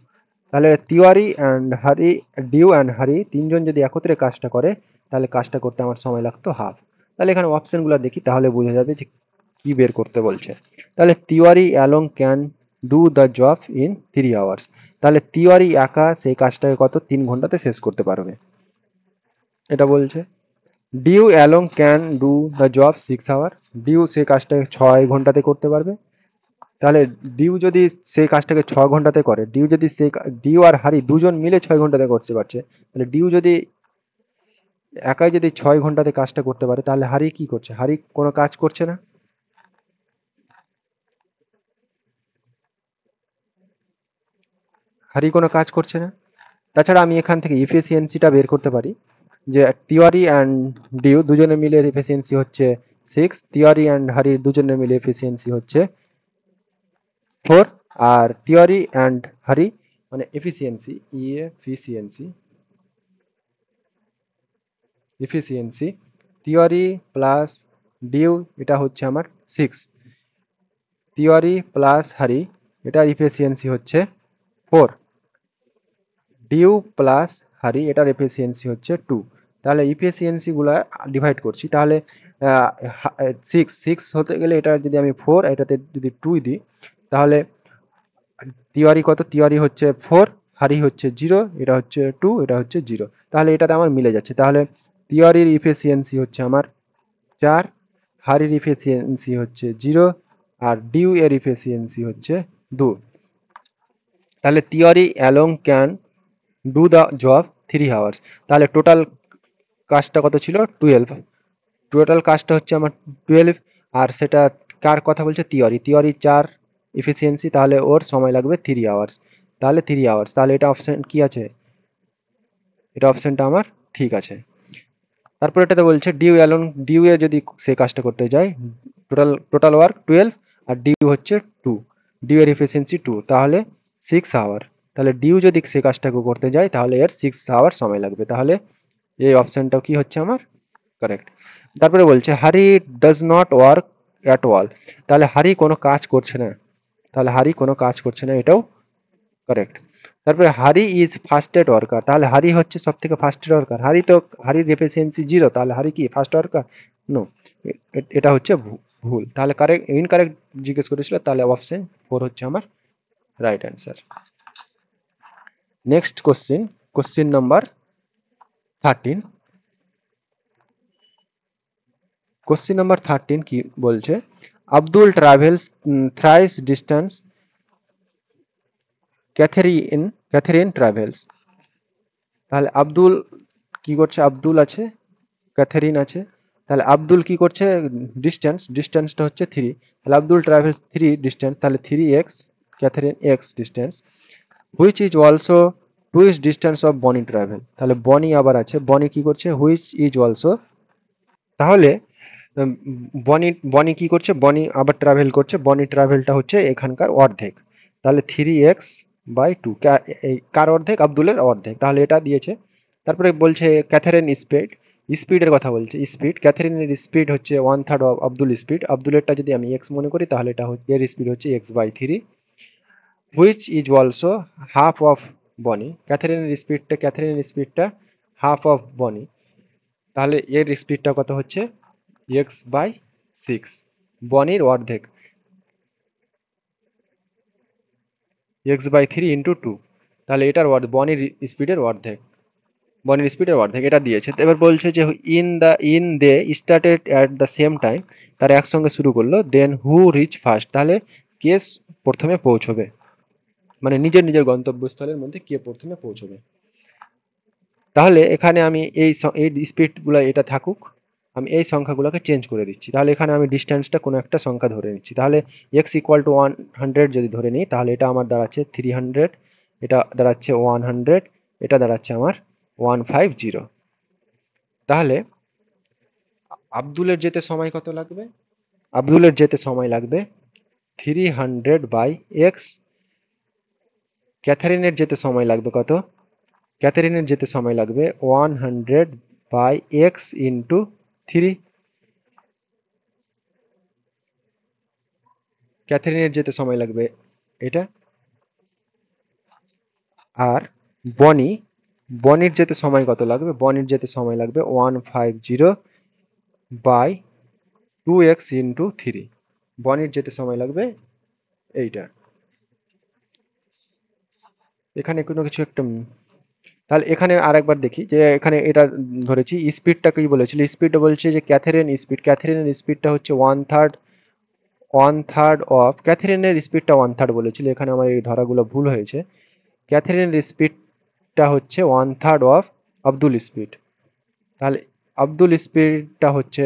তাহলে theory and হারি, due and হারি তিনজন যদি একত্রে কাজটা করে তাহলে কাজটা করতে আমার সময় লাগতো হাফ। তাহলে এখানে অপশনগুলো দেখি, তাহলে বোঝা যাবে যে কি বের করতে বলছে। তাহলে theory along can do the job in 3 hours, তাহলে থিওরি একা সেই কাজটাকে কত 3 ঘন্টাতে শেষ করতে পারবে এটা বলছে। Due along can do the job 6 hour, due সেই কাজটাকে 6 ঘন্টাতে করতে পারবে। তাহলে ডিউ যদি সেই কাজটাকে 6 ঘন্টাতে করে, ডিউ আর হারি দুজন মিলে 6 ঘন্টাতে করতে পারছে, তাহলে ডিউ যদি একাই যদি 6 ঘন্টাতে কাজটা করতে পারে তাহলে হারি কি করছে? হারি কোনো কাজ করছে না, হারি কোনো কাজ করছে না। তাছাড়া আমি এখান থেকে ইফিসিয়েন্সিটা বের করতে পারি যে থিওরি অ্যান্ড ডিউ দুজনে মিলে এফিসিয়েন্সি হচ্ছে 6, থিওরি অ্যান্ড হারি দুজনে মিলে এফিসিয়েন্সি হচ্ছে 4, আর থিওরি অ্যান্ড হারি মানে efficiency, efficiency theory plus due এটা হচ্ছে আমার 6, থিওরি প্লাস হারি এটার এফিসিয়েন্সি হচ্ছে 4, ডিউ প্লাস হারি এটার এফিসিয়েন্সি হচ্ছে 2। তাহলে এফিসিয়েন্সিগুলো ডিভাইড করছি, তাহলে 6 হতে গেলে এটা যদি আমি 4 এটাতে যদি 2 দিই তাহলে থিওরি কত? থিওরি হচ্ছে 4, হারি হচ্ছে 0, এটা হচ্ছে 2, এটা হচ্ছে 0। তাহলে এটাতে আমার মিলে যাচ্ছে। তাহলে থিওরির ইফিসিয়েন্সি হচ্ছে আমার 4, হারির ইফিসিয়েন্সি হচ্ছে 0, আর ডিউ এর ইফিসিয়েন্সি হচ্ছে 2। তাহলে theory along can do the job 3 hours, তাহলে টোটাল কাজটা কত ছিল? 12, টোটাল কাজটা হচ্ছে আমার 12, আর সেটা কার কথা বলছে? থিওরি 4 এফিসিয়েন্সি, তাহলে ওর সময় লাগবে 3 আওয়ার্স। তাহলে 3 আওয়ার্স, তাহলে এটা অপশন কি আছে? এটা অপশনটা আমার ঠিক আছে। তারপর এটাতে বলছে ডিউ অ্যালন, ডিউ এ যদি সে কাজটা করতে যায় টোটাল টোটাল ওয়ার্ক 12 আর ডিউ হচ্ছে 2, ডিউ এর এফিসিয়েন্সি 2, তাহলে 6 আওয়ার। তাহলে ডিউ যদি সে কাজটাকে করতে যায় তাহলে এর 6 আওয়ার সময় লাগবে, তাহলে এই অপশনটাও কি হচ্ছে আমার কারেক্ট। তারপরে বলছে হারি does not work at all, তাহলে হারি কোনো কাজ করছে না, তাহলে হারি কোনো কাজ করছে না, এটাও কারেক্ট। তারপরে হারি ইজ ফার্স্টেড ওয়ার্কার, তাহলে হারি হচ্ছে সব থেকে ফার্স্টেড ওয়ার্কার, হারির এফিসিয়েন্সি 0, তাহলে হারি কি ফার্স্ট ওয়ার্কার? নো, এটা হচ্ছে ভুল। তাহলে কারেক্ট ইনকারেক্ট জিজ্ঞেস করেছিল, তাহলে অপশন 4 হচ্ছে আমার right answer. Next question, question number 13। Question number 13 কি বলছে? Abdul travels thrice distance, Catherine travels. তাহলে আব্দুল কি করছে? আব্দুল আছে, ক্যাথেরিন আছে, তাহলে আব্দুল কি করছে? ডিস্টেন্সটা হচ্ছে 3, তাহলে আব্দুল ট্রাভেলস 3 ডিস্টেন্স, তাহলে 3x, Catherine x distance, which is also twice distance of Bonnie travel, তাহলে বনি আবার আছে, বনি কি করছে? হুইচ ইজ অলসো, তাহলে উম, বনি বনি কি করছে? বনি আবার ট্রাভেল করছে, বনি ট্রাভেলটা হচ্ছে এখানকার অর্ধেক, তাহলে 3x/2, এই কার অর্ধেক? আব্দুলের অর্ধেক, তাহলে এটা দিয়েছে। তারপরে বলছে ক্যাথারিন স্পিডের কথা বলছে, স্পিড ক্যাথারিনের স্পিড হচ্ছে 1/3 অফ আব্দুল স্পিড, আব্দুলেরটা যদি আমি এক্স মনে করি তাহলে এটা হচ্ছে এর স্পিড হচ্ছে x/3, which is also half of বনি, ক্যাথারিনের স্পিডটা হাফ অফ বনি, তাহলে এর স্পিডটা কত হচ্ছে? x/6, সিক্স, বনির অর্ধেক, x/3 ইন্টু টু, তাহলে এটার বনির স্পিডের অর্ধেক, বনির স্পিডের অর্ধেক এটা দিয়েছে। এবার বলছে যে in they started at the same time, তারা একসঙ্গে শুরু করলো, দেন হু রিচ ফার্স্ট, তাহলে কে প্রথমে পৌঁছবে, মানে নিজের নিজের গন্তব্যস্থলের মধ্যে কে প্রথমে পৌঁছবে। তাহলে এখানে আমি এই স্পিডগুলো এটা থাকুক, আমি এই সংখ্যাগুলোকে চেঞ্জ করে দিচ্ছি। তাহলে এখানে আমি ডিস্টেন্সটা কোনো একটা সংখ্যা ধরে নিচ্ছি। তাহলে এক্স ইকুয়াল টু 100 যদি ধরে নিই, তাহলে এটা আমার দাঁড়াচ্ছে 300, এটা দাঁড়াচ্ছে 100, এটা দাঁড়াচ্ছে আমার 150। তাহলে আব্দুলের যেতে সময় কত লাগবে? আব্দুলের যেতে সময় লাগবে 300/x। ক্যাথারিনের যেতে সময় লাগবে কত? ক্যাথারিনের যেতে সময় লাগবে 100/x ইন্টু 3। ক্যাথারিনের যেতে সময় লাগবে এটা। আর বনি, বনির যেতে সময় কত লাগবে? বনির যেতে সময় লাগবে 150/2x ইন্টু 3। বনির যেতে সময় লাগবে এইটা। এখানে কোনো কিছু একটা তাহলে এখানে আরেকবার দেখি যে এখানে এটা ধরেছি স্পিডটা কি বলেছিল, স্পিডটা বলছে যে ক্যাথেরিনের স্পিডটা হচ্ছে ওয়ান থার্ড অফ, ক্যাথেরিনের স্পিডটা ওয়ান থার্ড বলেছিল, এখানে আমার এই ধরাগুলো ভুল হয়েছে। ক্যাথেরিনের স্পিডটা হচ্ছে one third of Abdul speed. তাহলে আব্দুল স্পিডটা হচ্ছে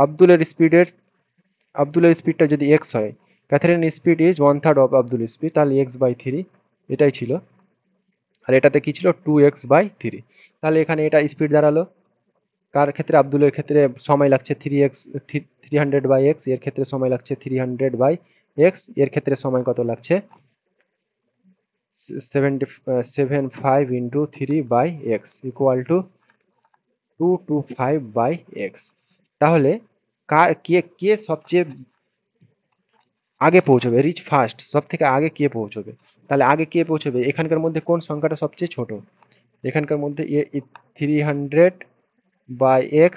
আব্দুলের স্পিডটা যদি এক্স হয়, Catherine speed is one third of Abdul speed, তাহলে x/3 এটাই ছিল। আর এটাতে কি ছিল 2x/3। তাহলে এখানে এটা স্পিড দাঁড়ালো, কার ক্ষেত্রে? আব্দুলের ক্ষেত্রে সময় লাগছে 300/x, এর ক্ষেত্রে সময় লাগছে 300/x, এর ক্ষেত্রে সময় কত লাগছে 75 into 3/x equal to 225/x। তাহলে কে কে সবচেয়ে আগে পৌঁছবে, রিচ ফার্স্ট, সব থেকে আগে কে পৌঁছবে? তাহলে আগে কে পৌঁছবে, এখানকার মধ্যে কোন সংখ্যাটা সবচেয়ে ছোট? এখানকার মধ্যে 300/x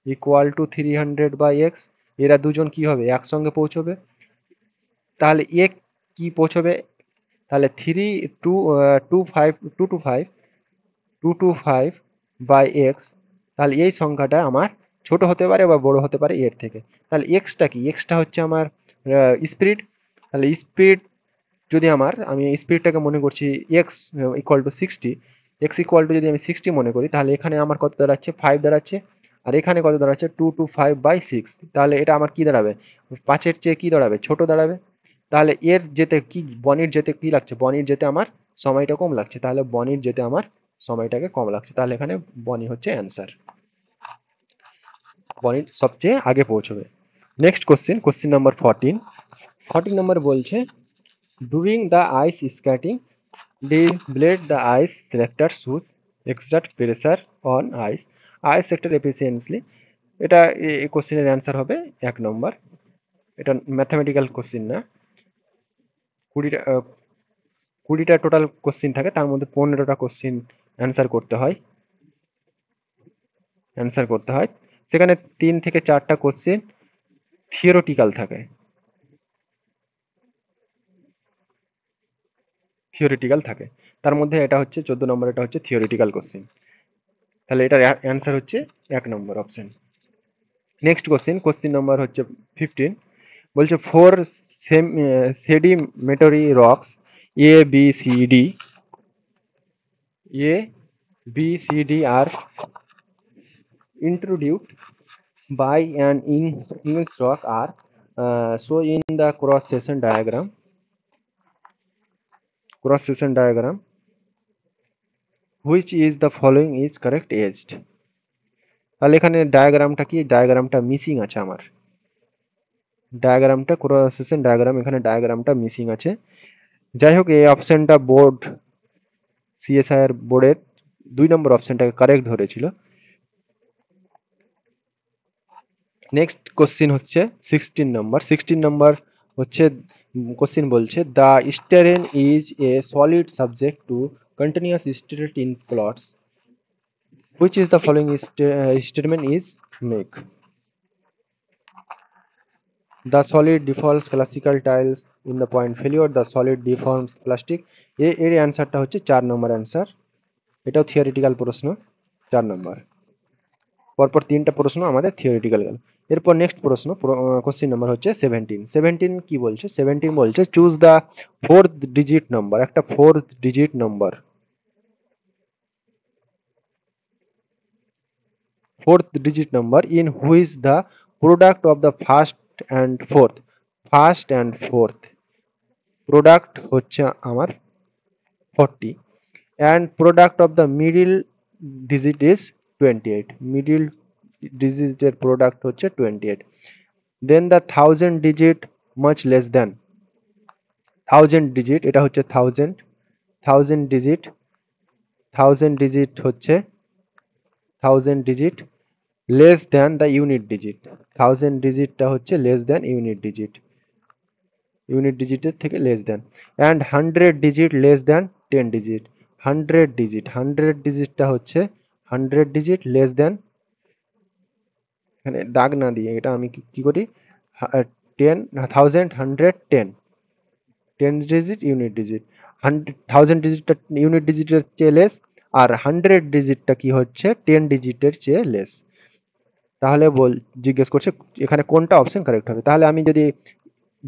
ইকুয়াল টু 300/x, এরা দুজন কি হবে, একসঙ্গে পৌঁছবে। তাহলে কি পৌঁছবে? তাহলে three two two five two two five two two five by x, তাহলে এই সংখ্যাটা আমার ছোট হতে পারে বা বড় হতে পারে এর থেকে। তাহলে এক্সটা কি? এক্সটা হচ্ছে আমার স্পিড। তাহলে স্পিড যদি আমি স্পিডটাকে মনে করছি x equal to 60, x equal to যদি আমি 60 মনে করি, তাহলে এখানে আমার কত দাঁড়াচ্ছে 5 দাঁড়াচ্ছে, আর এখানে কত দাঁড়াচ্ছে 225/6। তাহলে এটা আমার কি দাঁড়াবে, 5-এর চেয়ে কি দাঁড়াবে, ছোট দাঁড়াবে। তাহলে এর যেতে কি, বনির যেতে কি লাগছে, বনির যেতে আমার সময়টা কম লাগছে, তাহলে বনির যেতে আমার সময়টাকে কম লাগছে, তাহলে এখানে বনি হচ্ছে অ্যান্সার, বনি সবচেয়ে আগে পৌঁছবে। Next question number 14। 14 নম্বর বলছে during the ice skating blade the ice selectors whose exact pressure on ice sector efficiently। এটা এই কোশ্চেনের অ্যান্সার হবে 1 নম্বর। এটা ম্যাথমেটিক্যাল কোশ্চেন না। 20টা 20টা টোটাল কোশ্চেন থাকে, তার মধ্যে 15টা কোশ্চেন অ্যান্সার করতে হয়। সেখানে 3 থেকে 4টা কোশ্চেন থিওরিটিক্যাল থাকে, তার মধ্যে এটা হচ্ছে 14 নম্বর, এটা হচ্ছে থিওরিটিক্যাল কোশ্চেন। তাহলে এটার অ্যান্সার হচ্ছে 1 number option. Next question number হচ্ছে 15। বলছে four sedimentary rocks A B C D are introduced by an English rock are shown in the cross section diagram, which is the following is correct aged। তাহলে এখানে ডায়াগ্রামটা কি, ডায়াগ্রামটা missing আছে আমার, ডায়াগ্রামটা cross section diagram, এখানে ডায়াগ্রামটা missing আছে। যাই হোক এই অপশনটা সিএসআইআর বোর্ডের 2 নম্বর অপশনটাকে কারেক্ট ধরেছিল। নেক্সট কোশ্চিন হচ্ছে 16 নম্বর হচ্ছে কোশ্চিন বলছে the strain is a solid subject to continuous state in plots, which is the following statement is make. The solid defaults classical tiles in the point failure, the solid deforms plastic. এর অ্যান্সারটা হচ্ছে 4 নম্বর answer. এটাও theoretical প্রশ্ন, 4 নম্বর। পরপর 3টা প্রশ্ন আমাদের theoretical গেল। এরপর নেক্সট প্রশ্ন, কোশ্চেন নাম্বার হচ্ছে 17 কি বলছে? 17 বলছে choose the fourth digit number, একটা fourth digit number, fourth digit number in which the product of the first and fourth product হচ্ছে আমার 40 and product of the middle digit is 28, middle digit product হচ্ছে 28, then the thousand digit much less than thousand digit, এটা হচ্ছে thousand digit, thousand digit হচ্ছে thousand digit less than the unit digit, thousand digitটা হচ্ছে less than unit digit, unit ডিজিটের থেকে less than, and 100 digit less than 10 digit, 100 digit, 100 ডিজিটটা হচ্ছে 100 digit less than, এখানে দাগ না দিয়ে এটা আমি কি করি, 10 10 ডিজিট ইউনিট ডিজিট, 1000 ডিজিটটা ইউনিট ডিজিটের চেয়ে লেস, আর 100 ডিজিটটা কি হচ্ছে 10 ডিজিটের চেয়ে লেস। তাহলে জিজ্ঞেস করছে এখানে কোনটা অপশন কারেক্ট হবে। তাহলে আমি যদি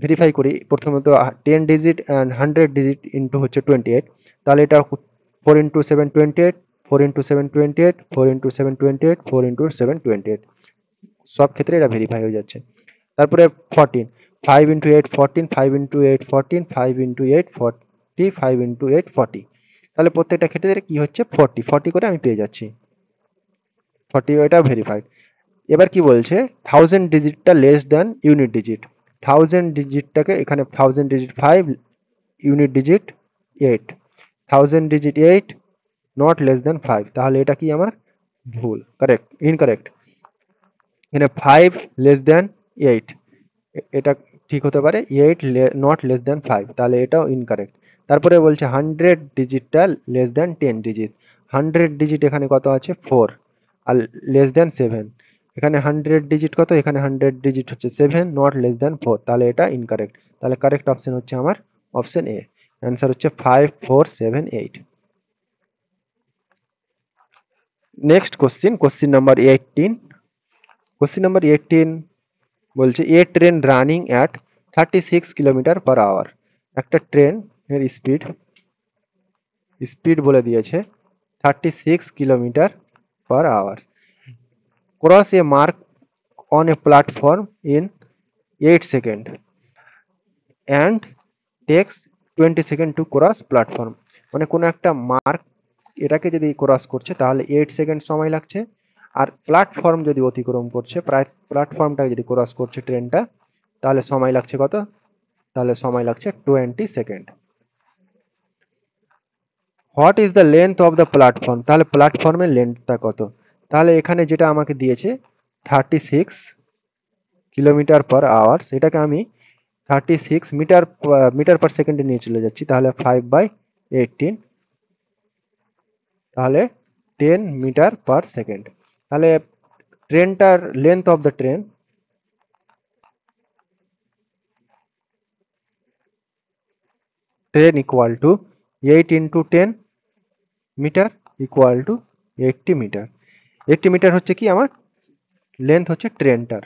ভেরিফাই করি, প্রথমত 10 ডিজিট অ্যান্ড 100 ডিজিট ইন্টু হচ্ছে 28, তাহলে এটা 4 ইন্টু 7 28, 4 ইন্টু 7 28, 4 ইন্টু 7 28, 4 ইন্টু 7 28, সব ক্ষেত্রে এটা ভেরিফাই হয়ে যাচ্ছে। তারপরে 14, 5 ইন্টু 8 14, 5 ইন্টু 8 14, 5 ইন্টু 8 40, 5 ইন্টু 8 40, তাহলে প্রত্যেকটা ক্ষেত্রে কি হচ্ছে 40 করে আমি পেয়ে যাচ্ছি, 40 এটা ভেরিফাইড। এবার কি বলছে, 1000 ডিজিটটা লেস দেন ইউনিট ডিজিট, 1000 ডিজিটটাকে এখানে 1000 digit 5, unit digit 8, 1000 digit 8 not less than 5, তাহলে এটা কি আমার ভুল, কারেক্ট, ইনকারেক্ট। এখানে 5 লেস দেন 8, এটা ঠিক হতে পারে, 8 নট লেস দেন 5, তাহলে এটাও ইনকারেক্ট। তারপরে বলছে 100 ডিজিটটা লেস দেন 10 ডিজিট, 100 ডিজিট এখানে কত আছে 4, আর লেস দেন 7, এখানে 100 ডিজিট কত, এখানে 100 ডিজিট হচ্ছে 7 নট লেস দেন 4, তাহলে এটা ইনকারেক্ট। তাহলে কারেক্ট অপশন হচ্ছে আমার অপশন এ, অ্যান্সার হচ্ছে 5 4 7 8। Next question number 18, question number 18 বলছে a train running at 36 kilometre per hour, একটা ট্রেন এর স্পিড বলে দিয়েছে 36 kilometre per hour, cross a mark on a platform in 8 second and takes 20 second to cross platform. মানে কোনো একটা mark এটাকে যদি ক্রস করছে তাহলে 8 সেকেন্ড সময় লাগছে, আর প্ল্যাটফর্ম যদি অতিক্রম করছে, প্রায় প্ল্যাটফর্মটাকে যদি ক্রস করছে ট্রেনটা, তাহলে সময় লাগছে কত, তাহলে সময় লাগছে 20 second. What is the length of the platform, তাহলে প্ল্যাটফর্মের লেন্থটা কত, তাহলে এখানে যেটা আমাকে দিয়েছে 36 কিলোমিটার পার আওয়ার, এটাকে আমি 36 মিটার পার সেকেন্ডে নিয়ে চলে যাচ্ছি, তাহলে 5/18, তাহলে 10 মিটার পার সেকেন্ড। তাহলে ট্রেনটার length of the train equal to 8 into 10 metre equal to 80 metre, 80 metre হচ্ছে কি আমার লেন্থ হচ্ছে ট্রেনটার।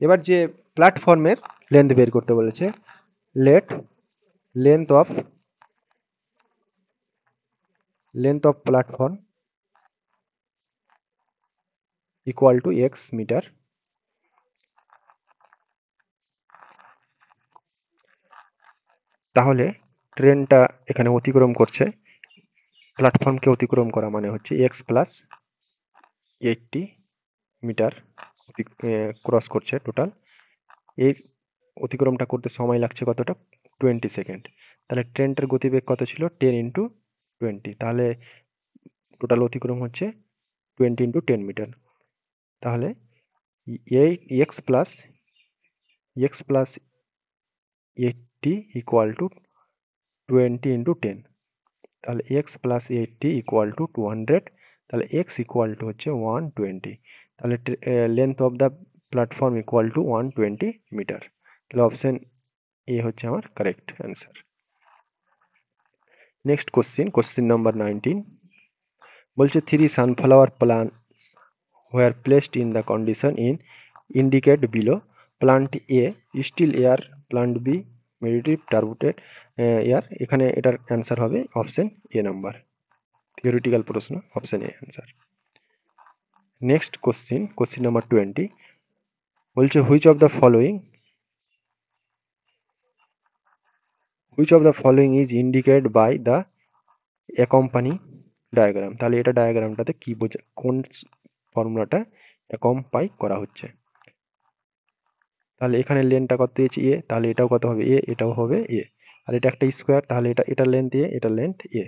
এবার যে প্ল্যাটফর্মের লেন্থ বের করতে বলেছে, let length of platform equal to x meter. তাহলে ট্রেনটা এখানে অতিক্রম করছে, প্ল্যাটফর্মকে অতিক্রম করা মানে হচ্ছে এক্স প্লাস 80 মিটার ক্রস করছে টোটাল, এই অতিক্রমটা করতে সময় লাগছে কতটা 20 সেকেন্ড। তাহলে ট্রেনটার গতিবেগ কত ছিল 10 ইন্টু 20, তাহলে টোটাল অতিক্রম হচ্ছে 20 ইন্টু 10 মিটার, তাহলে এই x plus 80 equal to 20 into 10, তাহলে এক্স প্লাস 80 ইকুয়াল টু 200, তাহলে এক্স ইকুয়াল টু হচ্ছে 120, তাহলে length of the platform equal to 120 meter. তাহলে অপশন এ হচ্ছে আমার correct answer. Next question number 19 বলছে 3 sunflower plant were placed in the condition in indicate below. Plant A still air, plant B meditative turbulent air। এখানে এটার answer হবে option A number, theoretical প্রশ্ন, option A answer. Next question number 20 বলছে which of the following is indicated by the accompanying diagram. তাহলে এটা ডায়াগ্রামটাতে কি বোঝা, কোন ফর্মুলাটা অ্যাকম্পাই করা হচ্ছে। তাহলে এখানে লেন্থটা কত দিয়েছি এ, তাহলে এটাও কত হবে এ, এটাও হবে এ। আর এটা একটা স্কোয়ার, তাহলে এটার লেন্থ এ, এটার লেন্থ এ।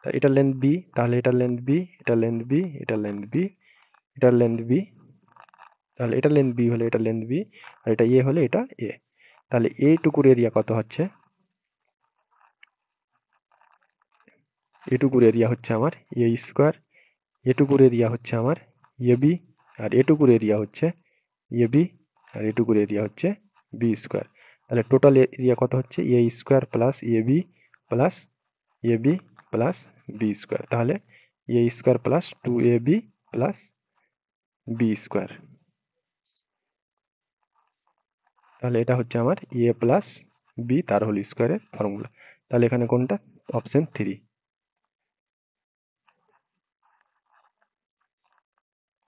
এটার লেন্থ বি, তাহলে এটার লেন্থ বি, এটার লেন্থ বি, এটার লেন্থ বি, এটার লেন্থ বি। তাহলে এটার লেন্থ বি হলে এটার লেন্থ বি, আর এটা এ হলে এটা এ। তাহলে এইটুকুর এরিয়া কত হচ্ছে, এটুকুর এরিয়া হচ্ছে আমার এ স্কোয়ার, এটুকুর এরিয়া হচ্ছে আমার এ বি, আর এটুকুর এরিয়া হচ্ছে এ বি, আর এটুকুর এরিয়া হচ্ছে বি স্কোয়ার। তাহলে টোটাল এরিয়া কত হচ্ছে A square plus A B plus A B plus B square. তাহলে A square plus 2ab plus B square. তাহলে এটা হচ্ছে আমার এ প্লাস বি তার হোল স্কোয়ারের ফর্মুলা। তাহলে এখানে কোনটা, অপশন 3।